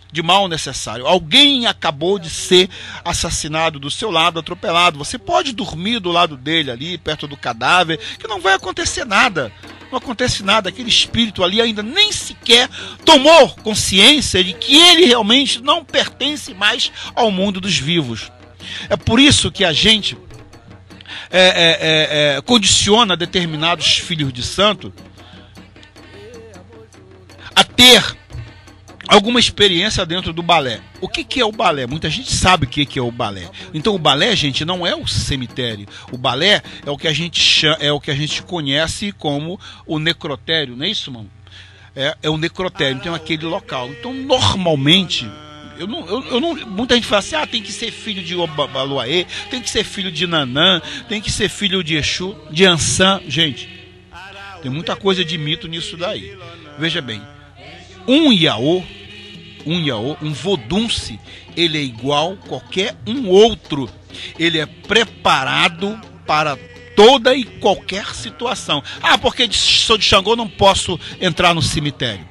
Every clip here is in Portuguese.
de mal necessário. Alguém acabou de ser assassinado do seu lado, atropelado. Você pode dormir do lado dele ali, perto do cadáver, que não vai acontecer nada. Não acontece nada. Aquele espírito ali ainda nem sequer tomou consciência de que ele realmente não pertence mais ao mundo dos vivos. É por isso que a gente condiciona determinados filhos de santo a ter alguma experiência dentro do balé. O que é o balé? Muita gente sabe o que é o balé. Então o balé, gente, não é o cemitério. O balé é o que a gente conhece como o necrotério, não é isso, mano? É o necrotério, então é aquele local. Então normalmente muita gente fala assim, tem que ser filho de Obaluaê, tem que ser filho de Nanã, tem que ser filho de Exu, de Ansã. Gente, tem muita coisa de mito nisso daí. Veja bem, um Iaô, um Vodunce, ele é igual a qualquer um outro. Ele é preparado para toda e qualquer situação. Porque sou de Xangô, não posso entrar no cemitério.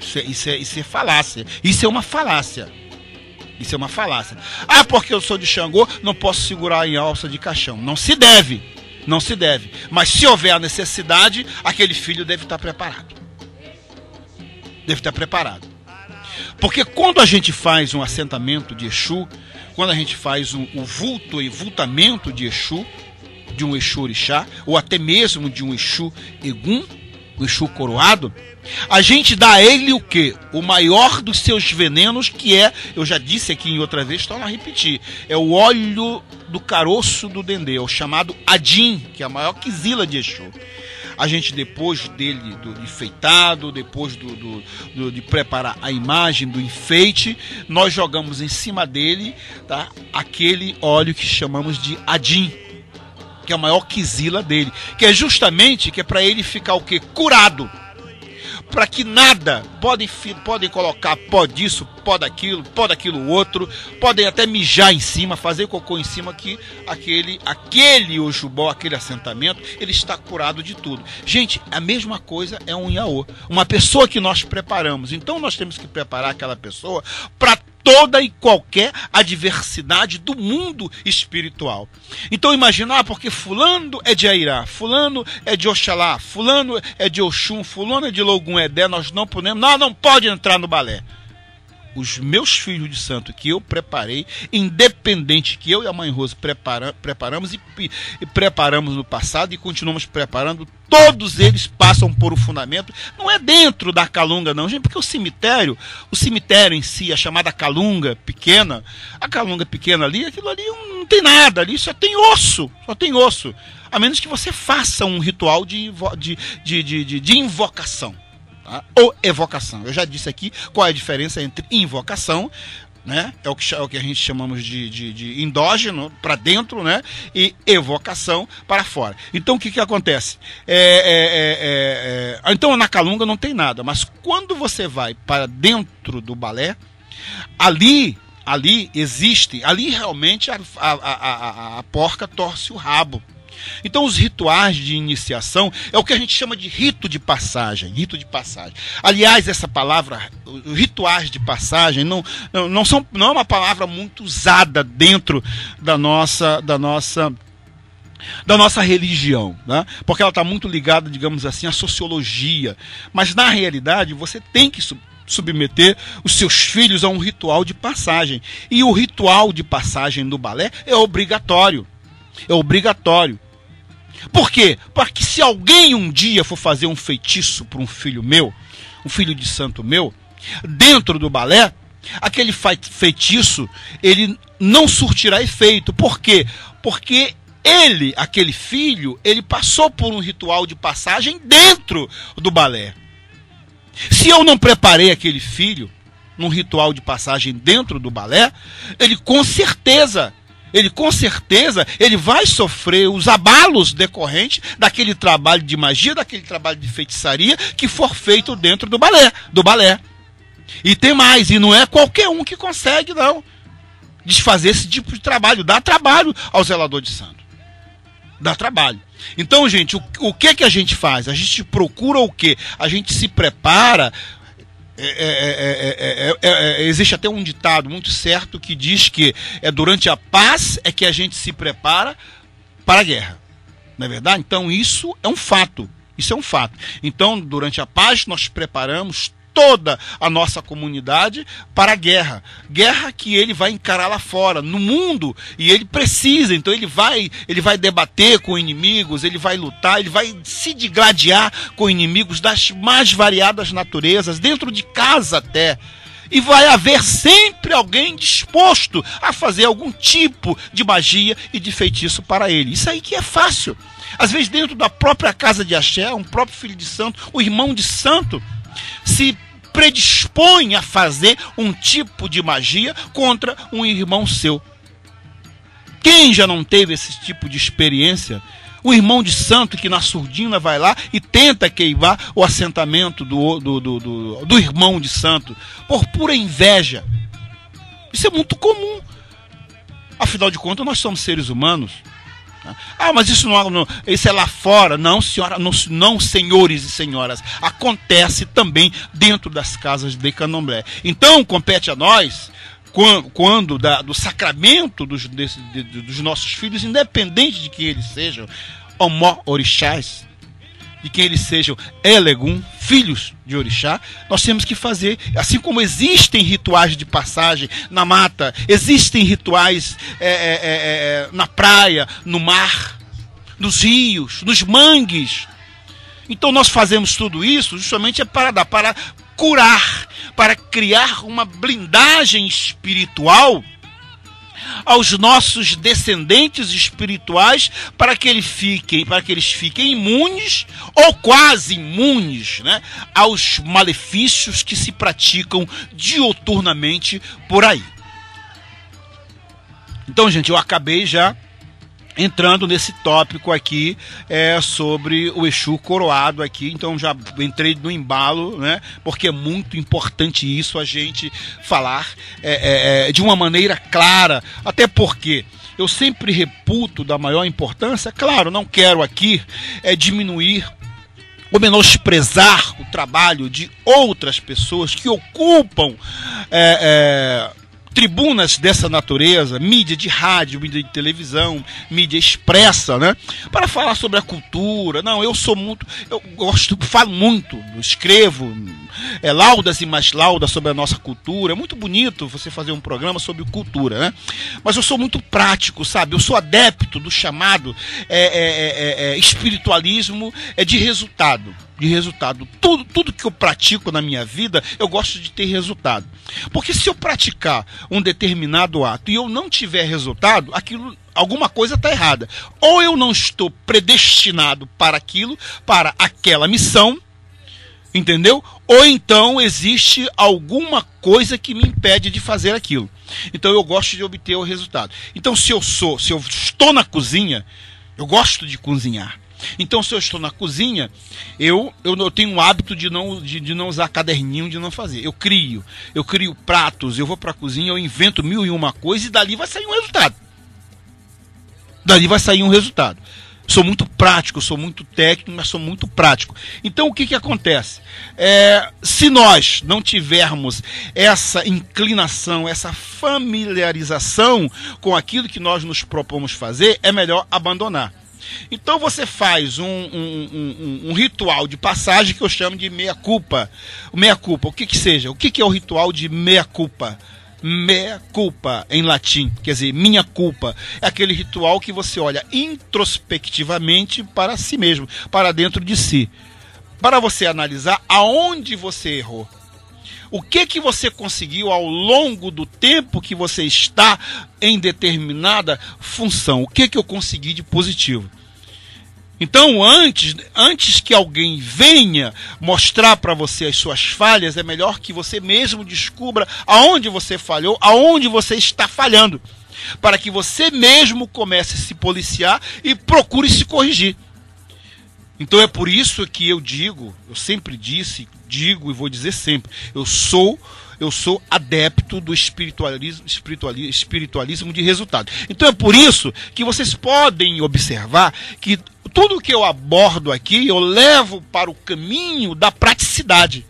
Isso é falácia. Isso é uma falácia. Isso é uma falácia. Porque eu sou de Xangô, não posso segurar em alça de caixão. Não se deve. Não se deve. Mas se houver a necessidade, aquele filho deve estar preparado. Deve estar preparado. Porque quando a gente faz um assentamento de Exu, quando a gente faz o vultamento de Exu, de um Exu Orixá, ou até mesmo de um Exu Egum, o Exu coroado, a gente dá a ele o quê? O maior dos seus venenos, que é, eu já disse aqui em outra vez, torno a repetir, é o óleo do caroço do dendê, é o chamado Adim, que é a maior quizila de Exu. A gente, depois dele, do enfeitado, depois de preparar a imagem do enfeite, nós jogamos em cima dele, tá, aquele óleo que chamamos de Adim, que é a maior quizila dele, que é justamente para ele ficar o quê? Curado. Para que nada, podem colocar pó disso, pó daquilo outro, podem até mijar em cima, fazer cocô em cima, que aquele Ojubó, aquele assentamento, ele está curado de tudo. Gente, a mesma coisa é um Iaô, uma pessoa que nós preparamos. Então nós temos que preparar aquela pessoa para toda e qualquer adversidade do mundo espiritual. Então imagina, porque fulano é de Airá, fulano é de Oxalá, fulano é de Oxum, fulano é de Logum Edé, nós não podemos, não pode entrar no balé. Os meus filhos de santo que eu preparei, independente, que eu e a mãe Rosa preparamos e preparamos no passado e continuamos preparando, todos eles passam por o fundamento. Não é dentro da calunga não, gente, porque o cemitério em si, a chamada calunga pequena ali, aquilo ali não tem nada, ali só tem osso, a menos que você faça um ritual de invocação. Ou evocação. Eu já disse aqui qual é a diferença entre invocação, né? É o que a gente chamamos de endógeno para dentro, né? E evocação para fora. Então o que acontece? Então na calunga não tem nada, mas quando você vai para dentro do balé, ali realmente a porca torce o rabo. Então os rituais de iniciação é o que a gente chama de rito de passagem. Aliás, essa palavra, rituais de passagem, não é uma palavra muito usada dentro da nossa religião, né? Porque ela está muito ligada, digamos assim, à sociologia. Mas na realidade você tem que submeter os seus filhos a um ritual de passagem. E o ritual de passagem do balé é obrigatório. Por quê? Porque se alguém um dia for fazer um feitiço para um filho meu, um filho de santo meu, dentro do balé, aquele feitiço, ele não surtirá efeito. Por quê? Porque aquele filho, ele passou por um ritual de passagem dentro do balé. Se eu não preparei aquele filho num ritual de passagem dentro do balé, ele com certeza vai sofrer os abalos decorrentes daquele trabalho de magia, daquele trabalho de feitiçaria que for feito dentro do balé. E tem mais, e não é qualquer um que consegue, não, desfazer esse tipo de trabalho. Dá trabalho ao zelador de santo. Dá trabalho. Então, gente, o que a gente faz? A gente procura o quê? A gente se prepara existe até um ditado muito certo que diz que é durante a paz é que a gente se prepara para a guerra. Não é verdade? Então isso é um fato. Isso é um fato. Então, durante a paz, nós preparamos toda a nossa comunidade para a guerra. Guerra que ele vai encarar lá fora, no mundo, e ele precisa. Então ele vai debater com inimigos, ele vai lutar, ele vai se digladiar com inimigos das mais variadas naturezas, dentro de casa até. E vai haver sempre alguém disposto a fazer algum tipo de magia e de feitiço para ele. Isso aí que é fácil. Às vezes dentro da própria casa de axé, um próprio filho de santo, o irmão de santo, se predispõe a fazer um tipo de magia contra um irmão seu. Quem já não teve esse tipo de experiência? O irmão de santo que na surdina vai lá e tenta queimar o assentamento do irmão de santo por pura inveja. Isso é muito comum. Afinal de contas, nós somos seres humanos. Ah, mas isso isso é lá fora. Não, senhora, não, senhores e senhoras. Acontece também dentro das casas de candomblé. Então, compete a nós, quando do sacramento dos nossos filhos, independente de que eles sejam omó-orixás, de que eles sejam elegum, filhos de orixá, nós temos que fazer, assim como existem rituais de passagem na mata, existem rituais na praia, no mar, nos rios, nos mangues. Então nós fazemos tudo isso justamente para curar, para criar uma blindagem espiritual aos nossos descendentes espirituais, para que eles fiquem imunes ou quase imunes, né, aos malefícios que se praticam diuturnamente por aí. Então, gente, eu acabei já entrando nesse tópico aqui sobre o Exu coroado aqui, então já entrei no embalo, né? Porque é muito importante isso, a gente falar de uma maneira clara, até porque eu sempre reputo da maior importância, claro, não quero aqui diminuir ou menosprezar o trabalho de outras pessoas que ocupam tribunas dessa natureza, mídia de rádio, mídia de televisão, mídia expressa, né? Para falar sobre a cultura. Não, eu falo muito, escrevo laudas e mais laudas sobre a nossa cultura. É muito bonito você fazer um programa sobre cultura, né? Mas eu sou muito prático, sabe? Eu sou adepto do chamado espiritualismo de resultado. Tudo que eu pratico na minha vida, eu gosto de ter resultado. Porque se eu praticar um determinado ato e eu não tiver resultado, alguma coisa está errada. Ou eu não estou predestinado para aquilo, para aquela missão, entendeu? Ou então existe alguma coisa que me impede de fazer aquilo. Então eu gosto de obter o resultado. Então se eu estou na cozinha, eu gosto de cozinhar. Então, se eu estou na cozinha, eu tenho o hábito de não usar caderninho, de não fazer. Eu crio pratos, eu vou para a cozinha, eu invento 1001 coisa e dali vai sair um resultado. Sou muito prático, sou muito técnico, mas sou muito prático. Então, o que acontece? Se nós não tivermos essa inclinação, essa familiarização com aquilo que nós nos propomos fazer, é melhor abandonar. Então você faz um ritual de passagem que eu chamo de meia-culpa. O meia-culpa, o que seja? O que é o ritual de meia-culpa? Meia-culpa em latim, quer dizer, minha culpa. É aquele ritual que você olha introspectivamente para si mesmo, para dentro de si, para você analisar aonde você errou. O que você conseguiu ao longo do tempo que você está em determinada função? O que eu consegui de positivo? Então, antes que alguém venha mostrar para você as suas falhas, é melhor que você mesmo descubra aonde você falhou, aonde você está falhando, para que você mesmo comece a se policiar e procure se corrigir. Então é por isso que eu sempre digo e vou dizer sempre, eu sou adepto do espiritualismo de resultado. Então é por isso que vocês podem observar que tudo que eu abordo aqui, eu levo para o caminho da praticidade.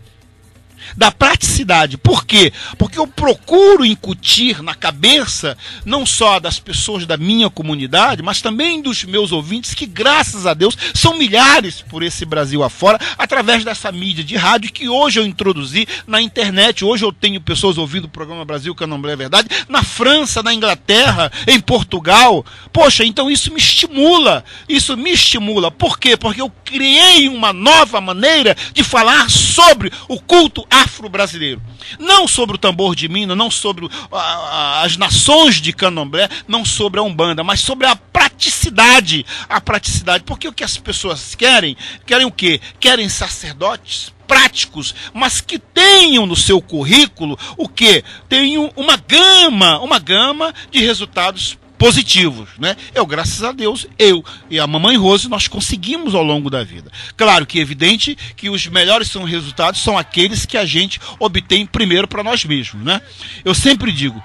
Da praticidade. Por quê? Porque eu procuro incutir na cabeça, não só das pessoas da minha comunidade, mas também dos meus ouvintes, que graças a Deus são milhares por esse Brasil afora, através dessa mídia de rádio que hoje eu introduzi na internet. Hoje eu tenho pessoas ouvindo o programa Brasil Candomblé é Verdade, na França, na Inglaterra, em Portugal. Poxa, então isso me estimula. Isso me estimula. Por quê? Porque eu criei uma nova maneira de falar sobre o culto afro-brasileiro. Não sobre o tambor de Minas, não sobre as nações de Candomblé, não sobre a Umbanda, mas sobre a praticidade. A praticidade. Porque o que as pessoas querem? Querem o quê? Querem sacerdotes práticos, mas que tenham no seu currículo o quê? Tenham uma gama de resultados positivos, né? Graças a Deus, eu e a mamãe Rose, nós conseguimos ao longo da vida. Claro que é evidente que os melhores resultados são aqueles que a gente obtém primeiro para nós mesmos, né? Eu sempre digo,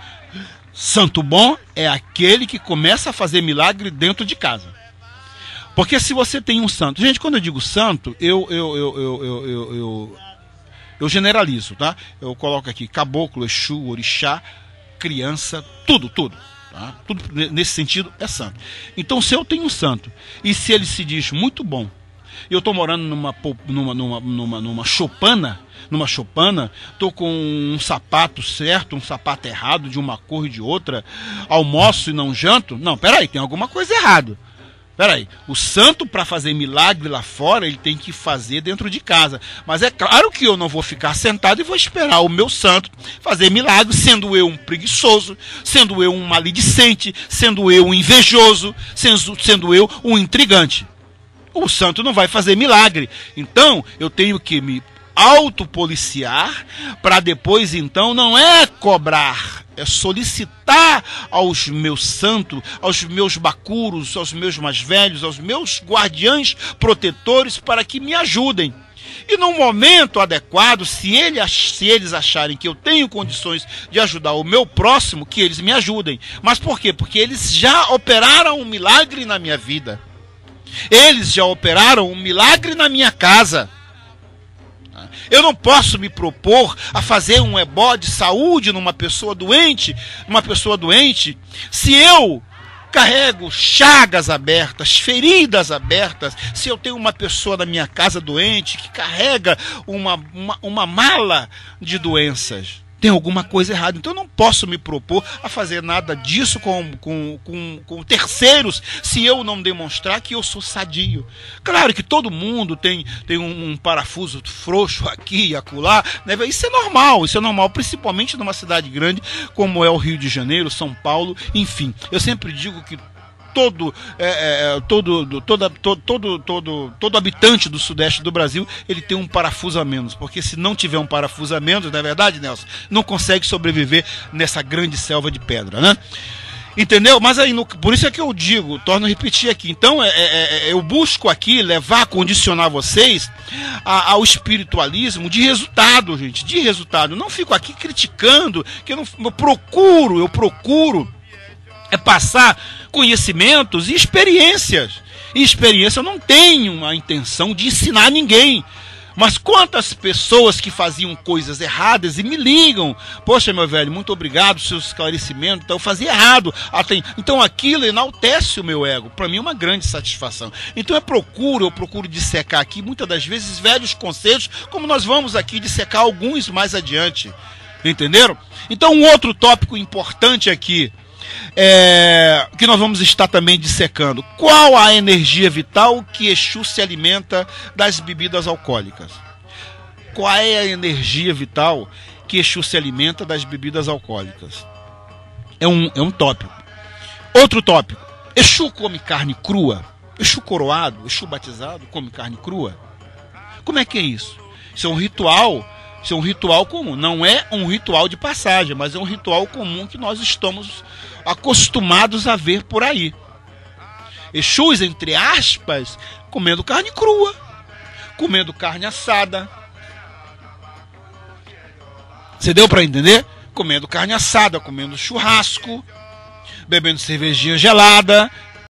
santo bom é aquele que começa a fazer milagre dentro de casa. Porque se você tem um santo... Gente, quando eu digo santo, eu generalizo, tá? Eu coloco aqui caboclo, exu, orixá, criança, tudo. Tá? Tudo nesse sentido é santo. Então, se eu tenho um santo e se ele se diz muito bom, e eu estou morando numa choupana, estou com um sapato certo, um sapato errado, de uma cor e de outra, almoço e não janto, não, peraí, tem alguma coisa errada. Peraí, o santo para fazer milagre lá fora, ele tem que fazer dentro de casa. Mas é claro que eu não vou ficar sentado e vou esperar o meu santo fazer milagre, sendo eu um preguiçoso, sendo eu um maledicente, sendo eu um invejoso, sendo eu um intrigante. O santo não vai fazer milagre. Então, eu tenho que me autopoliciar para depois, então, não é cobrar, é solicitar aos meus santos, aos meus bacuros, aos meus mais velhos, aos meus guardiães protetores para que me ajudem. E no momento adequado, se eles acharem que eu tenho condições de ajudar o meu próximo, que eles me ajudem. Mas por quê? Porque eles já operaram um milagre na minha vida. Eles já operaram um milagre na minha casa. Eu não posso me propor a fazer um ebó de saúde numa pessoa doente, se eu carrego chagas abertas, feridas abertas, se eu tenho uma pessoa na minha casa doente que carrega uma mala de doenças. Tem alguma coisa errada. Então eu não posso me propor a fazer nada disso com terceiros se eu não demonstrar que eu sou sadio. Claro que todo mundo tem um parafuso frouxo aqui e acolá, né? Isso é normal, principalmente numa cidade como é o Rio de Janeiro, São Paulo, enfim. Eu sempre digo que todo habitante do sudeste do Brasil, ele tem um parafuso a menos, porque se não tiver um parafuso a menos, não é verdade, Nelson? Não consegue sobreviver nessa grande selva de pedra, né? Entendeu? Mas aí, por isso é que eu digo, torno a repetir aqui. Então, eu busco aqui condicionar vocês ao espiritualismo de resultado, gente, de resultado. Não fico aqui criticando, que eu procuro passar conhecimentos e experiências. E experiência, eu não tenho a intenção de ensinar ninguém. Mas quantas pessoas que faziam coisas erradas e me ligam: poxa, meu velho, muito obrigado pelo seu esclarecimento, então eu fazia errado. Então aquilo enaltece o meu ego. Para mim é uma grande satisfação. Então eu procuro dissecar aqui, muitas das vezes, velhos conceitos, como nós vamos aqui dissecar alguns mais adiante. Entenderam? Então um outro tópico importante aqui, que nós vamos estar também dissecando: qual a energia vital que Exu se alimenta das bebidas alcoólicas? Qual é a energia vital que Exu se alimenta das bebidas alcoólicas? É um tópico. Outro tópico: Exu come carne crua? Exu coroado, Exu batizado come carne crua? Como é que é isso? Isso é um ritual. Isso é um ritual comum. Não é um ritual de passagem, mas é um ritual comum que nós estamos acostumados a ver por aí. Exus, entre aspas, comendo carne crua, comendo carne assada. Você deu para entender? Comendo carne assada, comendo churrasco, bebendo cervejinha gelada,